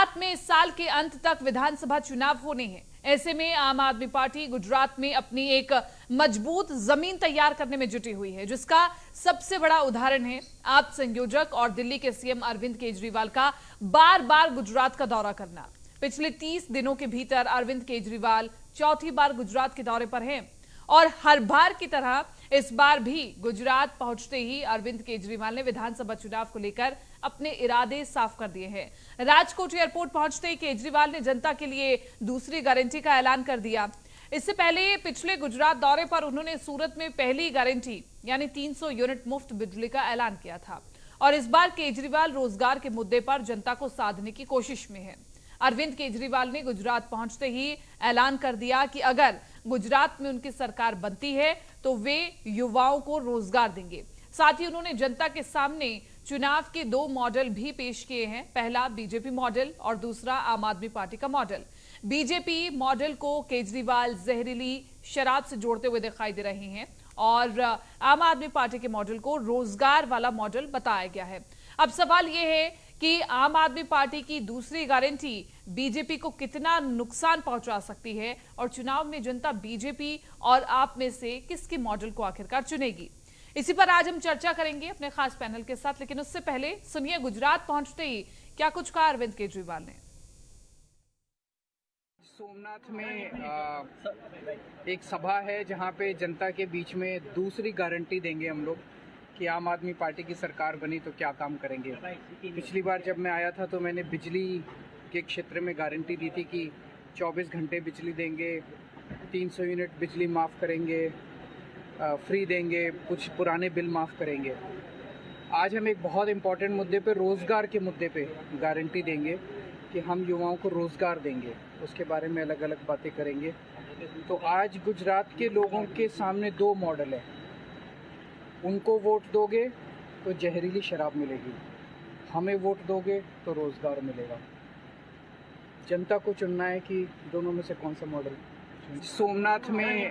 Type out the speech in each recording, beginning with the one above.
गुजरात में इस साल के अंत तक विधानसभा चुनाव होने हैं। ऐसे में आम आदमी पार्टी गुजरात में अपनी एक मजबूत जमीन तैयार करने में जुटी हुई है, जिसका सबसे बड़ा उदाहरण है आप संयोजक और दिल्ली के सीएम अरविंद केजरीवाल का बार बार गुजरात का दौरा करना। पिछले 30 दिनों के भीतर अरविंद केजरीवाल चौथी बार गुजरात के दौरे पर हैं और हर बार की तरह इस बार भी गुजरात पहुंचते ही अरविंद केजरीवाल ने विधानसभा चुनाव को लेकर अपने इरादे साफ कर दिए हैं। राजकोट एयरपोर्ट पहुंचते ही केजरीवाल ने जनता के लिए दूसरी गारंटी का ऐलान कर दिया। इससे पहले पिछले गुजरात दौरे पर उन्होंने सूरत में पहली गारंटी यानी 300 यूनिट मुफ्त बिजली का ऐलान किया था और इस बार केजरीवाल रोजगार के मुद्दे पर जनता को साधने की कोशिश में है। अरविंद केजरीवाल ने गुजरात पहुंचते ही ऐलान कर दिया कि अगर गुजरात में उनकी सरकार बनती है तो वे युवाओं को रोजगार देंगे। साथ ही उन्होंने जनता के सामने चुनाव के 2 मॉडल भी पेश किए हैं, पहला बीजेपी मॉडल और दूसरा आम आदमी पार्टी का मॉडल। बीजेपी मॉडल को केजरीवाल जहरीली शराब से जोड़ते हुए दिखाई दे रहे हैं और आम आदमी पार्टी के मॉडल को रोजगार वाला मॉडल बताया गया है। अब सवाल यह है कि आम आदमी पार्टी की दूसरी गारंटी बीजेपी को कितना नुकसान पहुंचा सकती है और चुनाव में जनता बीजेपी और आप में से किसके मॉडल को आखिरकार चुनेगी। इसी पर आज हम चर्चा करेंगे अपने खास पैनल के साथ, लेकिन उससे पहले सुनिए गुजरात पहुंचते ही क्या कुछ कहा अरविंद केजरीवाल ने। सोमनाथ में एक सभा है जहां पे जनता के बीच में दूसरी गारंटी देंगे हम लोग कि आम आदमी पार्टी की सरकार बनी तो क्या काम करेंगे। पिछली बार जब मैं आया था तो मैंने बिजली के क्षेत्र में गारंटी दी थी कि 24 घंटे बिजली देंगे, 300 यूनिट बिजली माफ़ करेंगे, फ्री देंगे, कुछ पुराने बिल माफ़ करेंगे। आज हम एक बहुत इम्पोर्टेंट मुद्दे पे, रोज़गार के मुद्दे पे गारंटी देंगे कि हम युवाओं को रोज़गार देंगे। उसके बारे में अलग अलग बातें करेंगे। तो आज गुजरात के लोगों के सामने 2 मॉडल है। उनको वोट दोगे तो जहरीली शराब मिलेगी, हमें वोट दोगे तो रोज़गार मिलेगा। जनता को चुनना है कि दोनों में से कौन सा मॉडल। सोमनाथ में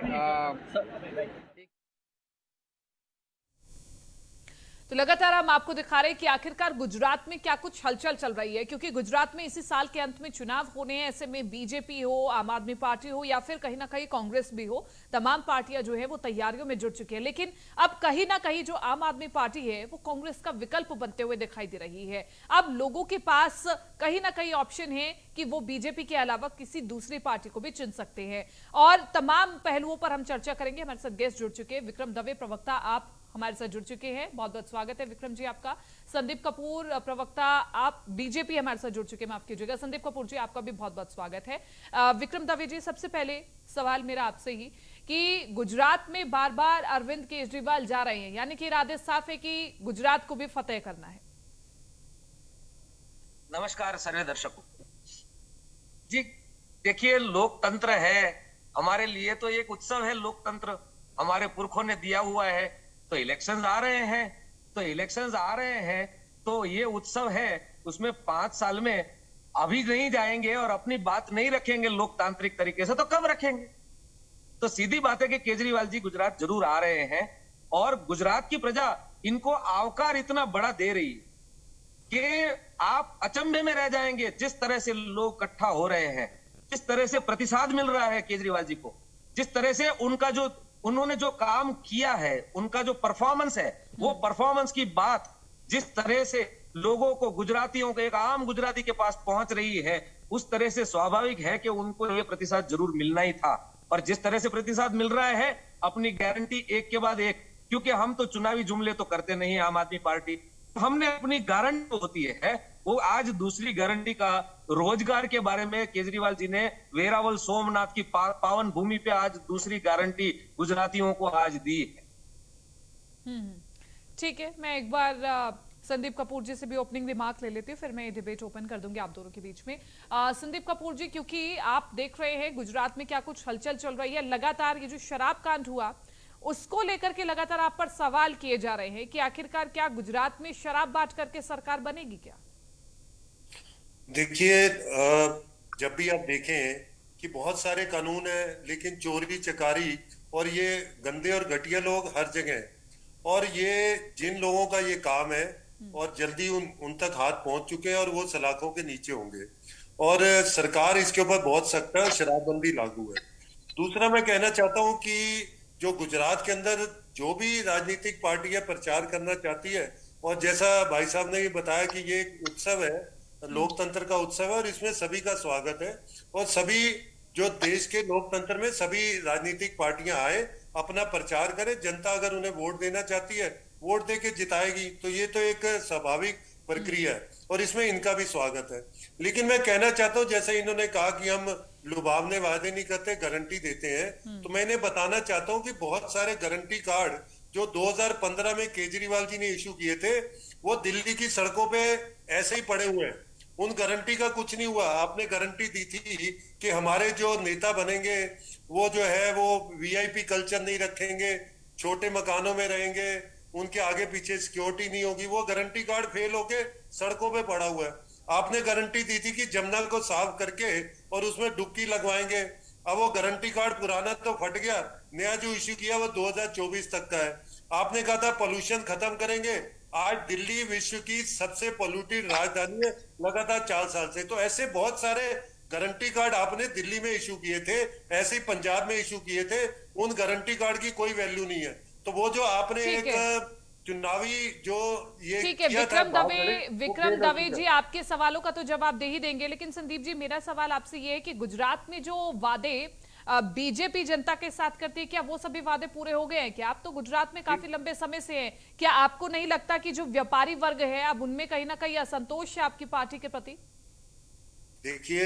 तो लगातार हम आपको दिखा रहे हैं कि आखिरकार गुजरात में क्या कुछ हलचल चल रही है, क्योंकि गुजरात में इसी साल के अंत में चुनाव होने हैं। ऐसे में बीजेपी हो, आम आदमी पार्टी हो या फिर कहीं ना कहीं कांग्रेस भी हो, तमाम पार्टियां जो है वो तैयारियों में जुट चुकी है। लेकिन अब कहीं ना कहीं जो आम आदमी पार्टी है वो कांग्रेस का विकल्प बनते हुए दिखाई दे रही है। अब लोगों के पास कहीं ना कहीं ऑप्शन है कि वो बीजेपी के अलावा किसी दूसरी पार्टी को भी चुन सकते हैं और तमाम पहलुओं पर हम चर्चा करेंगे। हमारे साथ गेस्ट जुड़ चुके हैं, विक्रम दवे प्रवक्ता आप हमारे साथ जुड़ चुके हैं, बहुत बहुत स्वागत है विक्रम जी आपका। संदीप कपूर प्रवक्ता आप बीजेपी हमारे साथ जुड़ चुके हैं, माफ कीजिएगा। संदीप कपूर जी आपका भी बहुत बहुत स्वागत है। विक्रम दवे जी, सबसे पहले सवाल मेरा आपसे ही कि गुजरात में बार बार अरविंद केजरीवाल जा रहे हैं, यानी कि इरादे साफ है कि गुजरात को भी फतेह करना है। नमस्कार सर्वे दर्शकों जी। देखिए, लोकतंत्र है हमारे लिए तो एक उत्सव है। लोकतंत्र हमारे पुरखों ने दिया हुआ है। तो इलेक्शंस आ रहे हैं तो ये उत्सव है। उसमें 5 साल में अभी नहीं जाएंगे और अपनी बात नहीं रखेंगे लोकतांत्रिक तरीके से तो कब रखेंगे। तो सीधी बात है कि केजरीवाल जी गुजरात जरूर आ रहे हैं और गुजरात की प्रजा इनको आवकार इतना बड़ा दे रही है कि आप अचंभे में रह जाएंगे। जिस तरह से लोग इकट्ठा हो रहे हैं, जिस तरह से प्रतिसाद मिल रहा है केजरीवाल जी को, जिस तरह से उन्होंने जो काम किया है, उनका जो परफॉर्मेंस है, वो परफॉर्मेंस की बात जिस तरह से लोगों को, गुजरातियों को, एक आम गुजराती के पास पहुंच रही है, उस तरह से स्वाभाविक है कि उनको ये प्रतिसाद जरूर मिलना ही था। और जिस तरह से प्रतिसाद मिल रहा है, अपनी गारंटी एक के बाद एक, क्योंकि हम तो चुनावी जुमले तो करते नहीं आम आदमी पार्टी, हमने अपनी गारंटी होती है वो आज दूसरी गारंटी का रोजगार के बारे में केजरीवाल जी ने वेरावल सोमनाथ की पावन भूमि पे आज दूसरी गारंटी गुजरातियों को आज दी है। ठीक है, मैं एक बार संदीप कपूर जी से भी ओपनिंग रिमार्क ले लेती हूँ, फिर मैं ये डिबेट ओपन कर दूंगी आप दोनों के बीच में। संदीप कपूर जी, क्योंकि आप देख रहे हैं गुजरात में क्या कुछ हलचल चल रही है, लगातार ये जो शराब कांड हुआ उसको लेकर के लगातार आप पर सवाल किए जा रहे हैं कि आखिरकार क्या गुजरात में शराब बांट करके सरकार बनेगी क्या? देखिए, जब भी आप देखें कि बहुत सारे कानून है, लेकिन चोरी चकारी और ये गंदे और घटिया लोग हर जगह हैं। और ये जिन लोगों का ये काम है और जल्दी उन तक हाथ पहुंच चुके हैं और वो सलाखों के नीचे होंगे। और सरकार इसके ऊपर बहुत सख्त है, शराबबंदी लागू है। दूसरा मैं कहना चाहता हूं कि जो गुजरात के अंदर जो भी राजनीतिक पार्टियां प्रचार करना चाहती है, और जैसा भाई साहब ने ये बताया कि ये एक उत्सव है, लोकतंत्र का उत्सव है, और इसमें सभी का स्वागत है। और सभी जो देश के लोकतंत्र में सभी राजनीतिक पार्टियां आए, अपना प्रचार करें। जनता अगर उन्हें वोट देना चाहती है, वोट दे के जिताएगी, तो ये तो एक स्वाभाविक प्रक्रिया है और इसमें इनका भी स्वागत है। लेकिन मैं कहना चाहता हूँ, जैसे इन्होंने कहा कि हम लुभावने वादे नहीं करते, गारंटी देते हैं, तो मैं इन्हें बताना चाहता हूँ कि बहुत सारे गारंटी कार्ड जो 2015 में केजरीवाल जी ने इशू किए थे, वो दिल्ली की सड़कों पे ऐसे ही पड़े हुए हैं। उन गारंटी का कुछ नहीं हुआ। आपने गारंटी दी थी कि हमारे जो नेता बनेंगे वो जो है वो वीआईपी कल्चर नहीं रखेंगे, छोटे मकानों में रहेंगे, उनके आगे पीछे सिक्योरिटी नहीं होगी। वो गारंटी कार्ड फेल होके सड़कों पे पड़ा हुआ है। आपने गारंटी दी थी कि जमुना को साफ करके और उसमें डुबकी लगवाएंगे। अब वो गारंटी कार्ड पुराना तो फट गया, नया जो इश्यू किया वो 2024 तक का है। आपने कहा था पोल्यूशन खत्म करेंगे। आज दिल्ली विश्व की सबसे पोल्यूटेड राजधानी है लगातार 4 साल से। तो ऐसे बहुत सारे गारंटी कार्ड आपने दिल्ली में इशू किए थे, ऐसे ही पंजाब में इशू किए थे। उन गारंटी कार्ड की कोई वैल्यू नहीं है। तो वो जो आपने एक चुनावी जो ये ठीक है, विक्रम दवे जी है। आपके सवालों का तो जवाब दे ही देंगे, लेकिन संदीप जी मेरा सवाल आपसे ये है कि गुजरात में जो वादे बीजेपी जनता के साथ करती है, क्या वो सभी वादे पूरे हो गए हैं? क्या आप तो गुजरात में काफी लंबे समय से हैं, क्या आपको नहीं लगता कि जो व्यापारी वर्ग है अब उनमें कहीं ना कहीं असंतोष है आपकी पार्टी के प्रति? देखिए,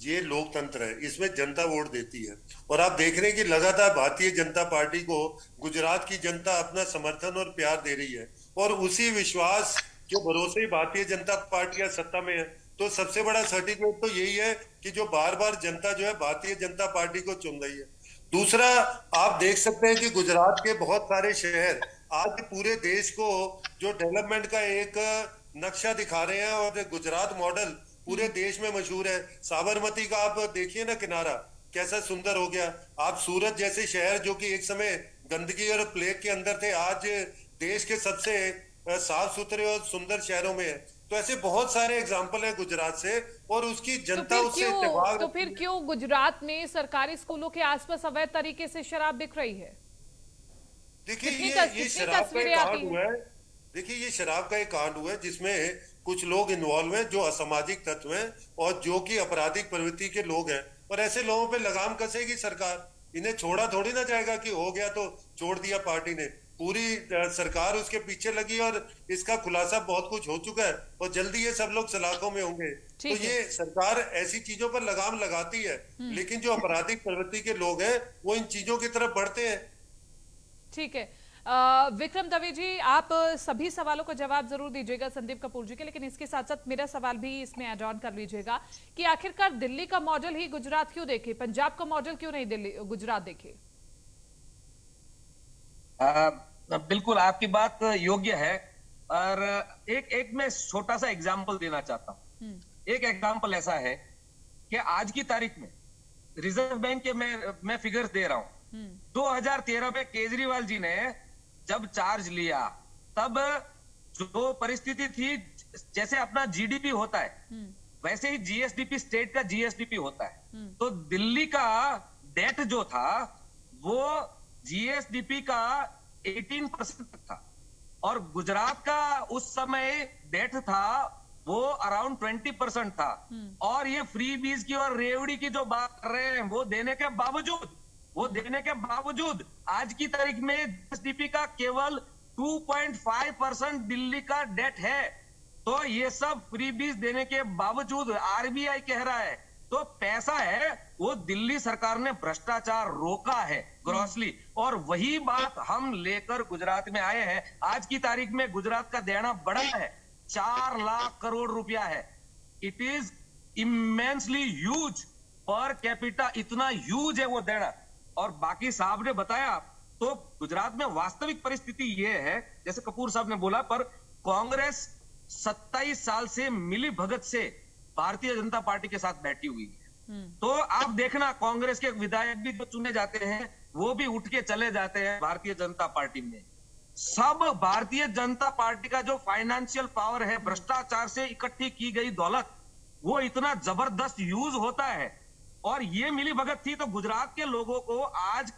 ये लोकतंत्र है, इसमें जनता वोट देती है। और आप देख रहे हैं कि लगातार भारतीय जनता पार्टी को गुजरात की जनता अपना समर्थन और प्यार दे रही है, और उसी विश्वास जो भरोसे ही भारतीय जनता पार्टी सत्ता में है। तो सबसे बड़ा सर्टिफिकेट तो यही है कि जो बार बार जनता जो है भारतीय जनता पार्टी को चुन रही है। दूसरा, आप देख सकते हैं कि गुजरात के बहुत सारे शहर आज पूरे देश को जो डेवलपमेंट का एक नक्शा दिखा रहे हैं, और गुजरात मॉडल पूरे देश में मशहूर है। साबरमती का आप देखिए ना किनारा, कैसा सुंदर हो गया। आप सूरत जैसे शहर जो कि एक समय गंदगी और प्लेग के अंदर थे, आज देश के सबसे साफ सुथरे और सुंदर शहरों में है। तो ऐसे बहुत सारे एग्जाम्पल है गुजरात से, और उसकी जनता उससे इत्तेफाक। तो फिर क्यों गुजरात में सरकारी स्कूलों के आसपास अवैध तरीके से शराब बिक रही है? देखिए, ये शराब का एक कांड हुआ है। देखिए, ये शराब का एक कांड हुआ है जिसमें कुछ लोग इन्वॉल्व हैं जो असामाजिक तत्व हैं और जो कि आपराधिक प्रवृत्ति के लोग हैं, और ऐसे लोगों पे लगाम कसेगी सरकार। इन्हें छोड़ा थोड़ी ना जाएगा कि हो गया तो छोड़ दिया पार्टी ने। पूरी सरकार उसके पीछे लगी और इसका खुलासा बहुत कुछ हो चुका है, और जल्दी ये सब लोग सलाखों में होंगे। तो ये सरकार ऐसी चीजों पर लगाम लगाती है, लेकिन जो आपराधिक प्रवृत्ति के लोग हैं वो इन चीजों की तरफ बढ़ते हैं। ठीक है, विक्रम दवे जी आप सभी सवालों का जवाब जरूर दीजिएगा संदीप कपूर जी के, लेकिन इसके साथ साथ मेरा सवाल भी इसमें ऐड ऑन कर लीजिएगा कि आखिरकार दिल्ली का मॉडल ही गुजरात क्यों देखे, पंजाब का मॉडल क्यों नहीं दिल्ली गुजरात देखे? बिल्कुल आपकी बात योग्य है, और एक मैं छोटा सा एग्जाम्पल देना चाहता हूँ। एक एग्जाम्पल ऐसा है कि आज की तारीख में रिजर्व बैंक के मैं फिगर्स दे रहा हूँ। 2013 में केजरीवाल जी ने जब चार्ज लिया, तब जो परिस्थिति थी, जैसे अपना जीडीपी होता है वैसे ही जीएसडीपी स्टेट का जीएसडीपी होता है। तो दिल्ली का डेट जो था वो जीएसडीपी का 18% तक था, और गुजरात का उस समय डेट था वो अराउंड 20% था। और ये फ्री बीज की और रेवड़ी की जो बात कर रहे हैं, वो देने के बावजूद आज की तारीख में जीएसडीपी का केवल 2.5% दिल्ली का डेट है। तो ये सब फ्री बीज देने के बावजूद आरबीआई कह रहा है तो पैसा है वो दिल्ली सरकार ने भ्रष्टाचार रोका है ग्रॉसली, और वही बात हम लेकर गुजरात में आए हैं। आज की तारीख में गुजरात का देना बढ़ा है, 4 लाख करोड़ रुपया है। It is immensely huge per capita, इतना ह्यूज है वो देना। और बाकी साहब ने बताया तो गुजरात में वास्तविक परिस्थिति ये है, जैसे कपूर साहब ने बोला, पर कांग्रेस 27 साल से मिली भगत से भारतीय जनता पार्टी के साथ बैठी हुई है। तो आप देखना, कांग्रेस के विधायक भी जो चुने जाते हैं वो भी उठ के चले जाते हैं भारतीय जनता पार्टी में। सब भारतीय जनता पार्टी का जो फाइनेंशियल पावर है, भ्रष्टाचार से इकट्ठी की गई दौलत, वो इतना जबरदस्त यूज होता है। और ये मिली भगत थी तो गुजरात के लोगों को आज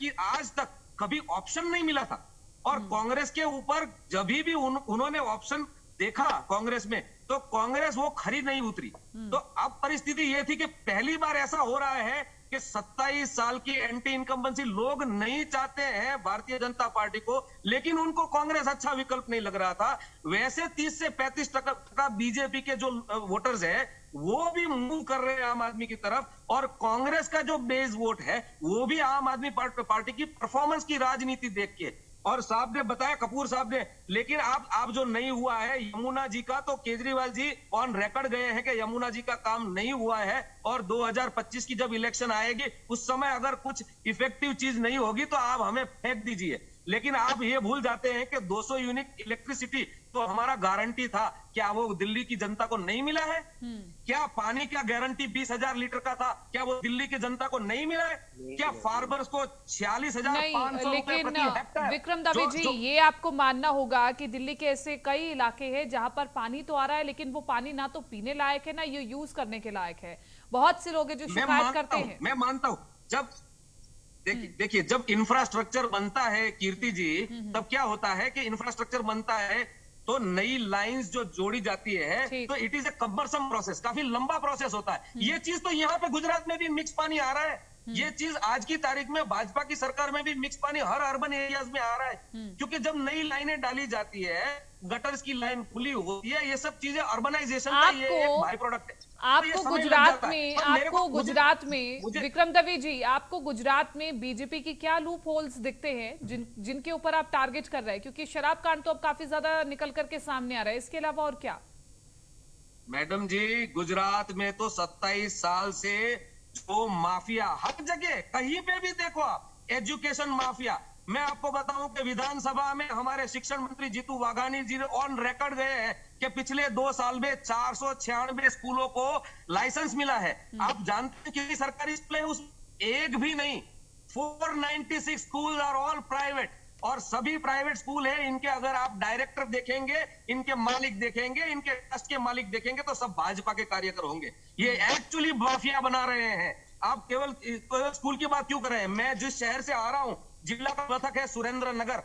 तक कभी ऑप्शन नहीं मिला था। और कांग्रेस के ऊपर जब भी उन्होंने ऑप्शन देखा कांग्रेस में, तो कांग्रेस वो खरी नहीं उतरी। तो अब परिस्थिति ये थी कि पहली बार ऐसा हो रहा है कि 27 साल की एंटी इनकम्बेंसी लोग नहीं चाहते हैं भारतीय जनता पार्टी को, लेकिन उनको कांग्रेस अच्छा विकल्प नहीं लग रहा था। वैसे 30 से 35% बीजेपी के जो वोटर्स है वो भी मूव कर रहे हैं आम आदमी की तरफ, और कांग्रेस का जो बेस वोट है वो भी आम आदमी पार्टी की परफॉर्मेंस की राजनीति देख के। और साहब ने बताया, कपूर साहब ने, लेकिन आप जो नहीं हुआ है यमुना जी का, तो केजरीवाल जी ऑन रिकॉर्ड गए हैं कि यमुना जी का काम नहीं हुआ है, और 2025 की जब इलेक्शन आएगी उस समय अगर कुछ इफेक्टिव चीज नहीं होगी तो आप हमें फेंक दीजिए। लेकिन आप ये भूल जाते हैं कि 200 यूनिट इलेक्ट्रिसिटी तो हमारा गारंटी था, क्या वो दिल्ली की जनता को नहीं मिला है? क्या पानी का गारंटी 20,000 लीटर का था, क्या वो दिल्ली की जनता को नहीं मिला है? क्या फार्मर्स को 46,500 रुपए लेकिन प्रति हेक्टेयर? विक्रम दवे जी, ये आपको मानना होगा कि दिल्ली के ऐसे कई इलाके हैं जहां पर पानी तो आ रहा है, लेकिन वो पानी ना तो पीने लायक है ना ये यूज करने के लायक है। बहुत से लोग हैं जो शिकायत करते हैं। मैं मानता हूं, जब देखिए जब इंफ्रास्ट्रक्चर बनता है कीर्ति जी, तब क्या होता है कि इंफ्रास्ट्रक्चर बनता है तो नई लाइंस जो जोड़ी जाती है तो it is a cumbersome process, काफी लंबा प्रोसेस होता है। ये चीज तो यहाँ पे गुजरात में भी मिक्स पानी आ रहा है, ये चीज आज की तारीख में भाजपा की सरकार में भी मिक्स पानी हर अर्बन एरियाज में आ रहा है, क्योंकि जब नई लाइनें डाली जाती है, गटर्स की लाइन खुली होती है, ये सब चीजें अर्बनाइजेशन का ये एक बाई प्रोडक्ट है। आपको गुजरात में विक्रम दवे जी, आपको गुजरात में बीजेपी की क्या लूप होल्स दिखते हैं जिनके ऊपर आप टारगेट कर रहे हैं? क्योंकि शराब कांड तो अब काफी ज्यादा निकल करके सामने आ रहा है, इसके अलावा और क्या? मैडम जी, गुजरात में तो 27 साल से जो माफिया हर जगह कहीं पे भी देखो आप, एजुकेशन माफिया। मैं आपको बताऊं कि विधानसभा में हमारे शिक्षण मंत्री जीतू वाघानी जी ऑन रिकॉर्ड गए हैं कि पिछले 2 साल में 496 स्कूलों को लाइसेंस मिला है। आप जानते हैं कितनी सरकारी स्कूल है? उस एक भी नहीं, 496 स्कूल आर ऑल प्राइवेट, और सभी प्राइवेट स्कूल है। इनके अगर आप डायरेक्टर देखेंगे, इनके मालिक देखेंगे, इनके ट्रस्ट के मालिक देखेंगे तो सब भाजपा के कार्यकर होंगे। ये एक्चुअली माफिया बना रहे हैं। आप केवल स्कूल की बात क्यों कर रहे हैं? मैं जिस शहर से आ रहा हूं, जिला का मथक है सुरेंद्र नगर,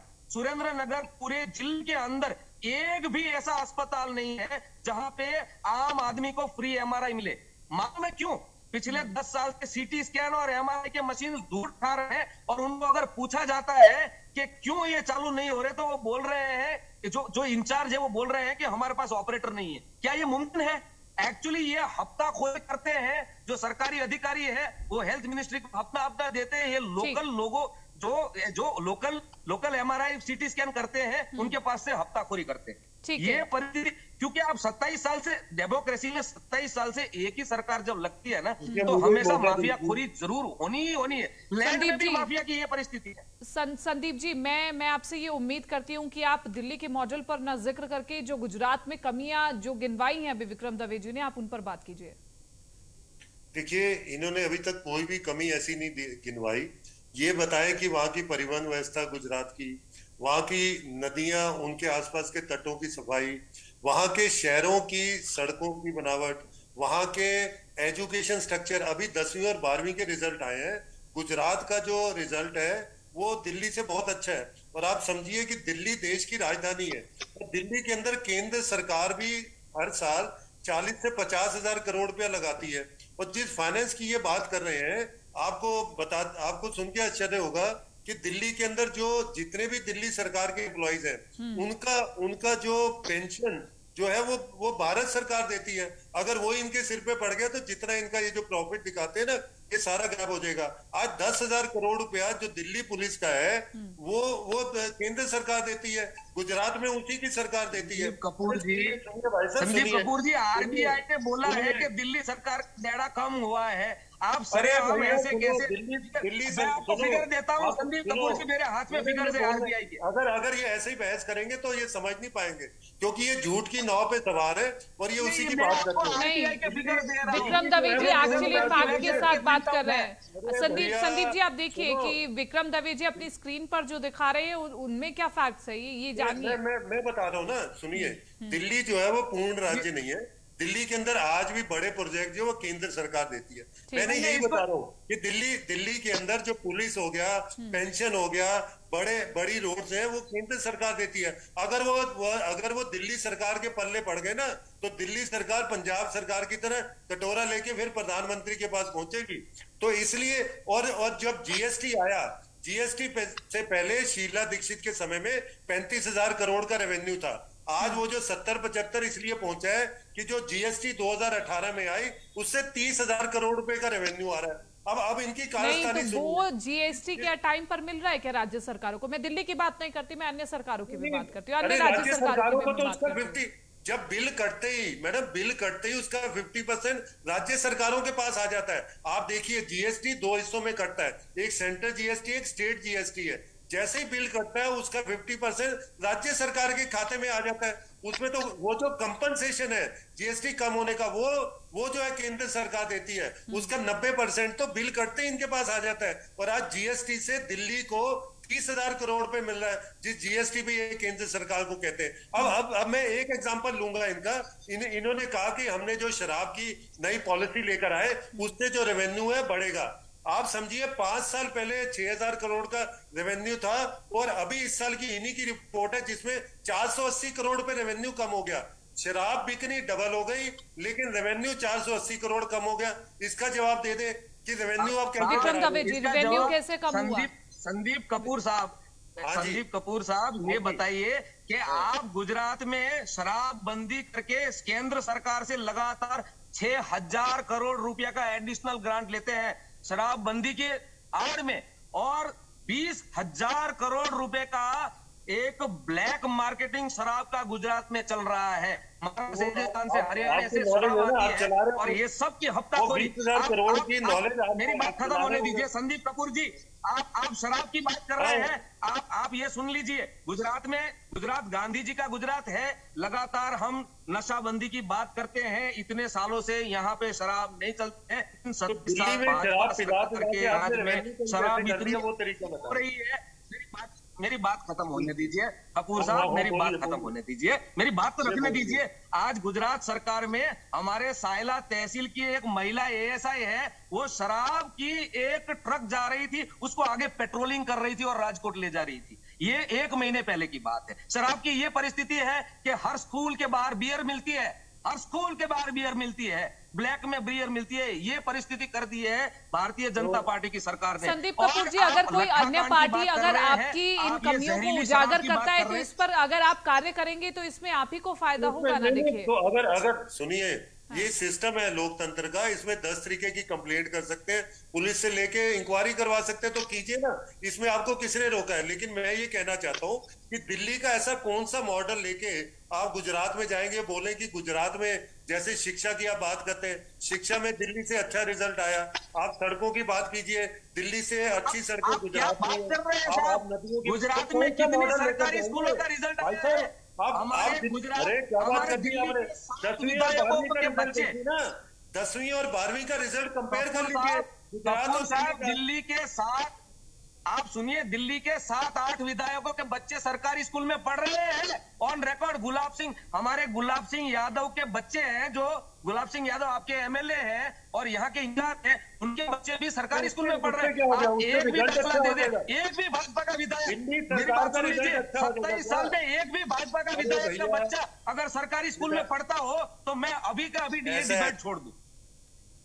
पूरे जिले के अंदर एक भी ऐसा अस्पताल नहीं है जहां पे आम आदमी को फ्री एमआरआई मिले। मालूम है क्यों? पिछले 10 साल से सीटी स्कैन और एमआरआई के मशीन दूर खा रहे हैं, और उनको अगर पूछा जाता है कि क्यों ये चालू नहीं हो रहे, तो वो बोल रहे हैं, जो इंचार्ज है वो बोल रहे हैं कि हमारे पास ऑपरेटर नहीं है। क्या ये मुमकिन है? एक्चुअली ये हफ्ताखोरी करते हैं, जो सरकारी अधिकारी है वो हेल्थ मिनिस्ट्री को हफ्ता देते हैं। ये लोकल लोगों जो लोकल एमआरआई सीटी स्कैन करते हैं उनके पास से हफ्ताखोरी करते हैं। ये परिस्थिति, क्योंकि आप 27 साल से डेमोक्रेसी में 27 साल से एक ही सरकार जब लगती है ना, तो हमेशा माफियाखोरी जरूर होनी है। लैंड में भी माफिया की ये परिस्थिति है। संदीप जी, मैं आपसे ये उम्मीद करती हूँ कि आप दिल्ली के मॉडल पर न जिक्र करके जो गुजरात में कमियां जो गिनवाई हैं अभी विक्रम दवे जी ने, आप उन पर बात कीजिए। देखिए, इन्होंने अभी तक कोई भी कमी ऐसी नहीं गिनवाई। ये बताया कि वहाँ की परिवहन व्यवस्था गुजरात की, वहाँ की नदियां, उनके आसपास के तटों की सफाई, वहाँ के शहरों की सड़कों की बनावट, वहाँ के एजुकेशन स्ट्रक्चर। अभी 10वीं और 12वीं के रिजल्ट आए हैं, गुजरात का जो रिजल्ट है वो दिल्ली से बहुत अच्छा है। और आप समझिए कि दिल्ली देश की राजधानी है, और दिल्ली के अंदर केंद्र सरकार भी हर साल 40 से 50 हजार करोड़ रुपया लगाती है। और जिस फाइनेंस की ये बात कर रहे हैं, आपको सुन के आश्चर्य होगा कि दिल्ली के अंदर जो जितने भी दिल्ली सरकार के एम्प्लॉइज हैं, उनका जो पेंशन जो है वो भारत सरकार देती है। अगर वो इनके सिर पे पड़ गया तो जितना इनका ये जो प्रॉफिट दिखाते हैं ना, ये सारा गायब हो जाएगा। आज 10,000 करोड़ रुपया जो दिल्ली पुलिस का है वो केंद्र सरकार देती है, गुजरात में उसी की सरकार देती है। संदीप कपूर जी, आरबीआई ने बोला है कि दिल्ली सरकार का दायरा कम हुआ है। आप ऐसे कैसे? दिल्ली से मैं आपको फिगर देता हूँ संदीप कपूर जी, मेरे हाथ में फिगर है आरबीआई की। अगर ये ऐसे ही बहस करेंगे तो ये समझ नहीं पाएंगे, क्योंकि ये झूठ की नाव पे सवार है और ये उसी की बात करते हैं। विक्रम दवे जी एक्चुअली फैक्ट के साथ बात बात कर रहे हैं। संदीप भैया, संदीप जी, आप देखिए सुनो। कि विक्रम दवे जी अपनी स्क्रीन पर जो दिखा रहे हैं उनमें क्या फैक्ट्स है, ये जानिए। मैं बता रहा हूँ ना, सुनिए। दिल्ली जो है वो पूर्ण राज्य नहीं है। दिल्ली के अंदर आज भी बड़े प्रोजेक्ट जो वो केंद्र सरकार देती है। मैंने है। यही बता रहा हूँ कि दिल्ली के अंदर जो पुलिस हो गया, पेंशन हो गया, बड़ी रोड्स हैं, वो केंद्र सरकार देती है। अगर वो दिल्ली सरकार के पल्ले पड़ गए ना, तो दिल्ली सरकार पंजाब सरकार की तरह कटोरा लेके फिर प्रधानमंत्री के पास पहुंचेगी। तो इसलिए और जब जीएसटी आया, जीएसटी से पहले शीला दीक्षित के समय में 35,000 करोड़ का रेवेन्यू था। आज वो जो 70-75 इसलिए पहुंचा है कि जो जीएसटी 2018 में आई, उससे 30,000 करोड़ रुपए का रेवेन्यू आ रहा है। अब इनकी नहीं, कारस्तानी तो वो जीएसटी क्या टाइम पर मिल रहा है क्या राज्य सरकारों को? मैं दिल्ली की बात नहीं करती, मैं अन्य सरकारों की भी बात करती हूँ, अन्य अरे राज्य सरकारों की को भी तो बात उसका करती हूँ। 50, जब बिल कटते ही मैडम, बिल कटते ही उसका 50% राज्य सरकारों के पास आ जाता है। आप देखिए, जीएसटी 2 हिस्सों में कटता है, एक सेंट्रल जीएसटी, एक स्टेट जीएसटी है। जैसे ही बिल कटता है, उसका 50% राज्य सरकार के खाते में आ जाता है। उसमें तो वो जो कंपनसेशन है जीएसटी कम होने का, वो जो है केंद्र सरकार देती है, उसका 90% तो बिल कटते ही इनके पास आ जाता है। और आज जीएसटी से दिल्ली को 30,000 करोड़ रुपए मिल रहा है, जिस जीएसटी भी ये केंद्र सरकार को कहते हैं। अब मैं एक एग्जांपल लूंगा इनका। इन्होंने कहा कि हमने जो शराब की नई पॉलिसी लेकर आए, उससे जो रेवेन्यू है बढ़ेगा। आप समझिए, 5 साल पहले 6,000 करोड़ का रेवेन्यू था, और अभी इस साल की इन्हीं की रिपोर्ट है जिसमें 480 करोड़ रुपए रेवेन्यू कम हो गया। शराब बिकनी डबल हो गई, लेकिन रेवेन्यू 480 करोड़ कम हो गया। इसका जवाब दे दे कि रेवेन्यू आप कैसे विक्रम बढ़ा दवे रहे जी, हो? इसका रेवेन्यू जवाब कैसे कम हुआ? संदीप कपूर साहब, हाँ जी। संदीप कपूर साहब, ये बताइए कि आप गुजरात में शराब बंदी करके केंद्र सरकार से लगातार 6,000 करोड़ रुपया का एडिशनल ग्रांट लेते हैं शराब बंदी के आड़ में, और 20,000 करोड़ रुपए का एक ब्लैक मार्केटिंग शराब का गुजरात में चल रहा है। राजस्थान से, हरियाणा से शराब आती है, और ये सब की हफ्ताखोरी। 20,000 करोड़ की नॉलेज मेरी बात खत्म होने दीजिए संदीप कपूर जी। आप शराब की बात कर रहे हैं, आप ये सुन लीजिए, गुजरात गांधी जी का गुजरात है। लगातार हम नशाबंदी की बात करते हैं, इतने सालों से यहाँ पे शराब नहीं चलते हैं। दिल्ली में शराब पिला करके राज्य में शराब इतनी वो तरीका हो रही है। मेरी बात खत्म होने दीजिए कपूर साहब, मेरी बात खत्म होने दीजिए, मेरी बात तो रखने दीजिए। आज गुजरात सरकार में हमारे सायला तहसील की एक महिला एएसआई है, वो शराब की एक ट्रक जा रही थी, उसको आगे पेट्रोलिंग कर रही थी और राजकोट ले जा रही थी। ये 1 महीने पहले की बात है। शराब की ये परिस्थिति है कि हर स्कूल के बाहर बियर मिलती है, हर स्कूल के बाहर बियर मिलती है, ब्लैक में बियर मिलती है। ये परिस्थिति कर दी है भारतीय जनता पार्टी की सरकार ने। संदीप कपूर जी, अगर कोई अन्य पार्टी अगर आपकी इन कमियों को उजागर करता है, तो इस पर अगर आप कार्य करेंगे तो इसमें आप ही को फायदा होगा ना। देखिए, तो अगर सुनिए, ये सिस्टम है लोकतंत्र का, इसमें 10 तरीके की कंप्लेंट कर सकते हैं, पुलिस से लेके इंक्वायरी करवा सकते हैं, तो कीजिए ना, इसमें आपको किसने रोका है? लेकिन मैं ये कहना चाहता हूँ कि दिल्ली का ऐसा कौन सा मॉडल लेके आप गुजरात में जाएंगे, बोले कि गुजरात में जैसे शिक्षा की आप बात करते हैं, शिक्षा में दिल्ली से अच्छा रिजल्ट आया। आप सड़कों की बात कीजिए, दिल्ली से अच्छी सड़कें गुजरात में, आप नदियों की, गुजरात में कितने सरकारी स्कूलों का रिजल्ट आया है? हमारे गुजरात, अरे क्या बात कर दी आपने? 10वीं और 12वीं का रिजल्ट देखिए ना, 10वीं और 12वीं का रिजल्ट कंपेयर कर लीजिए गुजरात और दिल्ली के साथ। आप सुनिए, दिल्ली के 7-8 विधायकों के बच्चे सरकारी स्कूल में पढ़ रहे हैं ऑन रिकॉर्ड। गुलाब सिंह, हमारे गुलाब सिंह यादव के बच्चे हैं, जो गुलाब सिंह यादव आपके एमएलए हैं और यहाँ के इंचार्ज हैं, उनके बच्चे भी सरकारी स्कूल में पढ़ रहे हैं। आप एक भी फैसला दे दे, एक भी भाजपा का विधायक, मेरी बात सुन लीजिए, 27 साल में एक भी भाजपा का विधायक का बच्चा अगर सरकारी स्कूल में पढ़ता हो, तो मैं अभी का अभी ये डिबेट छोड़ दूं।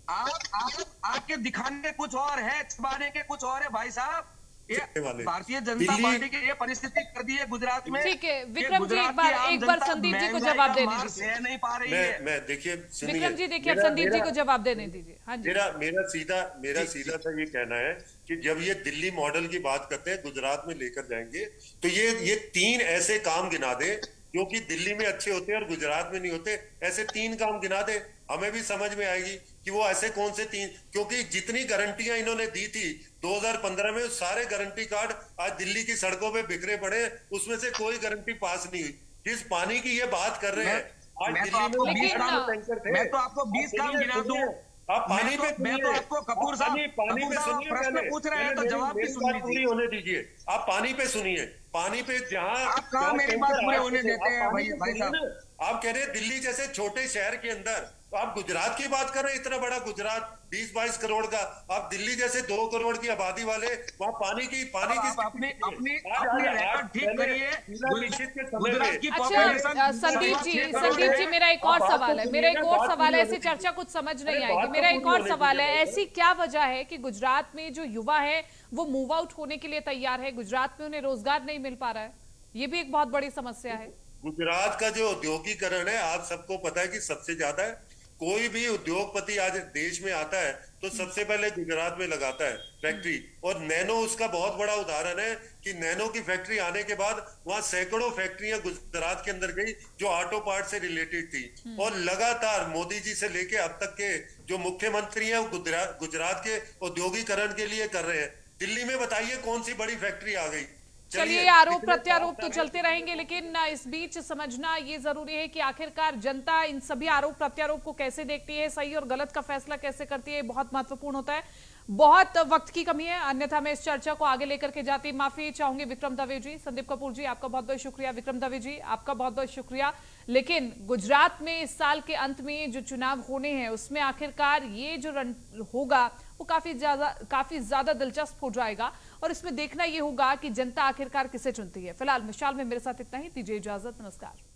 आपके दिखाने के कुछ और है, छुपाने के कुछ और है भाई साहब। भारतीय जनता पार्टी की ये परिस्थिति कर दी है गुजरात में। ठीक है विक्रम जी, एक बार संदीप जी को जवाब देने दीजिए। नहीं पा रही है। मैं देखिए, विक्रम जी देखिए, अब संदीप जी को जवाब देने दीजिए। हाँ जी, मेरा सीधा सा ये कहना है कि जब ये दिल्ली मॉडल की बात करते हैं, गुजरात में लेकर जाएंगे, तो ये 3 ऐसे काम गिना दे जो कि दिल्ली में अच्छे होते हैं और गुजरात में नहीं होते। ऐसे 3 काम गिना दे, हमें भी समझ में आएगी कि वो ऐसे कौन से 3। क्योंकि जितनी गारंटियां इन्होंने दी थी 2015 में, सारे गारंटी कार्ड आज दिल्ली की सड़कों पे बिखरे पड़े, उसमें से कोई गारंटी पास नहीं हुई। जिस पानी की ये बात कर रहे हैं, आज दिल्ली में मैं तो आपको 20 काम गिना दूं। आप पानी पे मैं तो आपको कपूर साहब पानी पे सुनिए, प्रश्न पहले पूछ रहे हैं तो पहले जवाब भी मेरी सुन बात लीजिए। पूरी होने दीजिए। आप पानी पे सुनिए, पानी पे जहाँ आप कहाँ मेरी बात पूरे होने देते हैं भाई साहब? आप कह रहे हैं दिल्ली जैसे छोटे शहर के अंदर, तो आप गुजरात की बात कर रहे हैं, इतना बड़ा गुजरात 20-22 करोड़ का, आप दिल्ली जैसे 2 करोड़ की आबादी वाले, वहाँ पानी की अपने रिकॉर्ड ठीक करिए। गुजरात की अच्छा पॉपुलेशन संदीप जी मेरा एक और सवाल है, ऐसी चर्चा कुछ समझ नहीं आएगी। मेरा एक और सवाल है, ऐसी क्या वजह है कि गुजरात में जो युवा है वो मूव आउट होने के लिए तैयार है, गुजरात में उन्हें रोजगार नहीं मिल पा रहा है? ये भी एक बहुत बड़ी समस्या है। गुजरात का जो औद्योगिकरण है, आप सबको पता है कि सबसे ज्यादा है। कोई भी उद्योगपति आज देश में आता है तो सबसे पहले गुजरात में लगाता है फैक्ट्री, और नैनो उसका बहुत बड़ा उदाहरण है कि नैनो की फैक्ट्री आने के बाद वहां सैकड़ों फैक्ट्रियां गुजरात के अंदर गई जो ऑटो पार्ट से रिलेटेड थी, और लगातार मोदी जी से लेके अब तक के जो मुख्यमंत्री हैं वो गुजरात के औद्योगिकरण के लिए कर रहे हैं। दिल्ली में बताइए कौन सी बड़ी फैक्ट्री आ गई? चलिए, आरोप प्रत्यारोप तो चलते रहेंगे, लेकिन इस बीच समझना ये जरूरी है कि आखिरकार जनता इन सभी आरोप प्रत्यारोप को कैसे देखती है, सही और गलत का फैसला कैसे करती है, बहुत महत्वपूर्ण होता है। बहुत वक्त की कमी है, अन्यथा मैं इस चर्चा को आगे लेकर के जाती। माफी चाहूंगी विक्रम दवे जी, संदीप कपूर जी आपका बहुत बहुत शुक्रिया, विक्रम दवे जी आपका बहुत बहुत शुक्रिया। लेकिन गुजरात में इस साल के अंत में जो चुनाव होने हैं उसमें आखिरकार ये जो रन होगा वो काफी ज्यादा दिलचस्प हो जाएगा, और इसमें देखना ये होगा कि जनता आखिरकार किसे चुनती है। फिलहाल मिसाल में मेरे साथ इतना ही, दीजिए इजाजत, नमस्कार।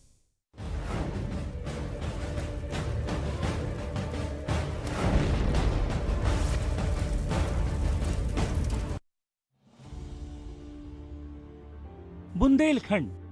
बुंदेलखंड